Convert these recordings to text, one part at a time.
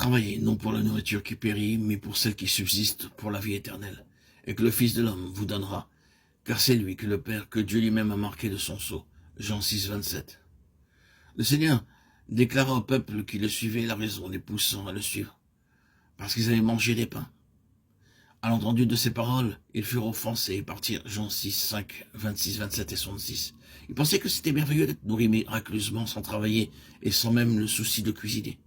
Travaillez non pour la nourriture qui périt, mais pour celle qui subsiste pour la vie éternelle, et que le Fils de l'homme vous donnera, car c'est lui que le Père, que Dieu lui-même a marqué de son sceau. Jean 6, 27. Le Seigneur déclara au peuple qui le suivait la raison les poussant à le suivre, parce qu'ils avaient mangé des pains. À l'entendu de ces paroles, ils furent offensés et partirent. Jean 6, 5, 26, 27 et 66. Ils pensaient que c'était merveilleux d'être nourris miraculeusement sans travailler et sans même le souci de cuisiner.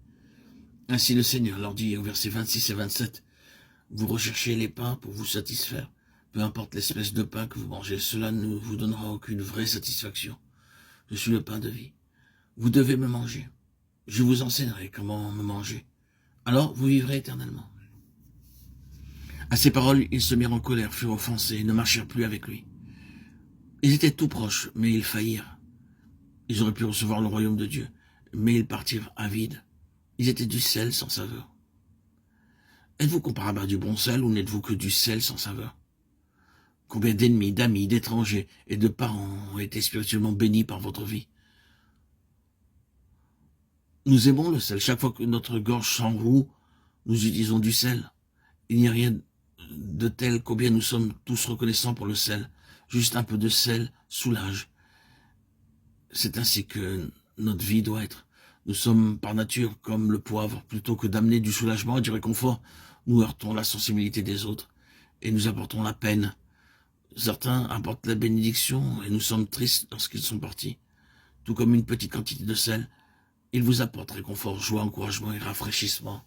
Ainsi le Seigneur leur dit au verset 26 et 27, « Vous recherchez les pains pour vous satisfaire. Peu importe l'espèce de pain que vous mangez, cela ne vous donnera aucune vraie satisfaction. Je suis le pain de vie. Vous devez me manger. Je vous enseignerai comment me manger. Alors vous vivrez éternellement. » À ces paroles, ils se mirent en colère, furent offensés et ne marchèrent plus avec lui. Ils étaient tout proches, mais ils faillirent. Ils auraient pu recevoir le royaume de Dieu, mais ils partirent avides. Ils étaient du sel sans saveur. Êtes-vous comparable à du bon sel ou n'êtes-vous que du sel sans saveur? Combien d'ennemis, d'amis, d'étrangers et de parents ont été spirituellement bénis par votre vie? Nous aimons le sel. Chaque fois que notre gorge s'enroue, nous utilisons du sel. Il n'y a rien de tel combien nous sommes tous reconnaissants pour le sel. Juste un peu de sel soulage. C'est ainsi que notre vie doit être. Nous sommes par nature comme le poivre. Plutôt que d'amener du soulagement et du réconfort, nous heurtons la sensibilité des autres et nous apportons la peine. Certains apportent la bénédiction et nous sommes tristes lorsqu'ils sont partis. Tout comme une petite quantité de sel, ils vous apportent réconfort, joie, encouragement et rafraîchissement.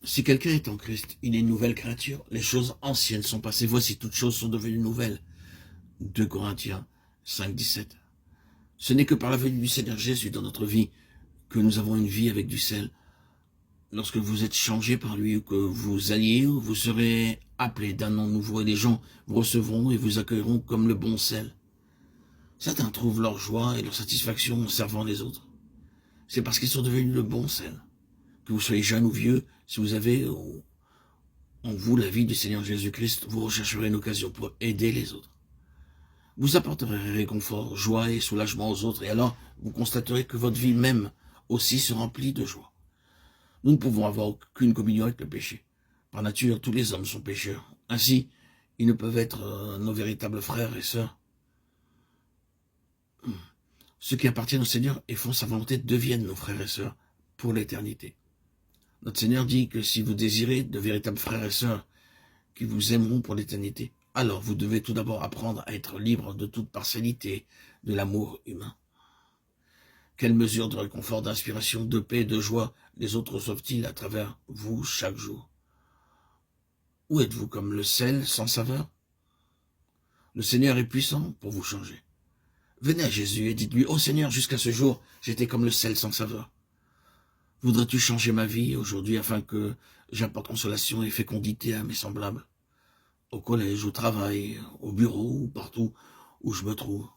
Si quelqu'un est en Christ, il est une nouvelle créature. Les choses anciennes sont passées. Voici, toutes choses sont devenues nouvelles. 2 Corinthiens 5, 17. Ce n'est que par la venue du Seigneur Jésus dans notre vie que nous avons une vie avec du sel. Lorsque vous êtes changé par lui ou que vous alliez, vous serez appelé d'un nom nouveau et les gens vous recevront et vous accueilleront comme le bon sel. Certains trouvent leur joie et leur satisfaction en servant les autres. C'est parce qu'ils sont devenus le bon sel. Que vous soyez jeune ou vieux, si vous avez en vous la vie du Seigneur Jésus-Christ, vous rechercherez une occasion pour aider les autres. Vous apporterez réconfort, joie et soulagement aux autres, et alors vous constaterez que votre vie même aussi se remplit de joie. Nous ne pouvons avoir aucune communion avec le péché. Par nature, tous les hommes sont pécheurs. Ainsi, ils ne peuvent être nos véritables frères et sœurs. Ceux qui appartiennent au Seigneur et font sa volonté deviennent nos frères et sœurs pour l'éternité. Notre Seigneur dit que si vous désirez de véritables frères et sœurs qui vous aimeront pour l'éternité, alors vous devez tout d'abord apprendre à être libre de toute partialité de l'amour humain. Quelle mesure de réconfort, d'inspiration, de paix, de joie les autres reçoivent-ils à travers vous chaque jour? Ou êtes-vous comme le sel sans saveur? Le Seigneur est puissant pour vous changer. Venez à Jésus et dites-lui, « Oh Seigneur, jusqu'à ce jour, j'étais comme le sel sans saveur. Voudrais-tu changer ma vie aujourd'hui afin que j'apporte consolation et fécondité à mes semblables, au collège, au travail, au bureau ou partout où je me trouve.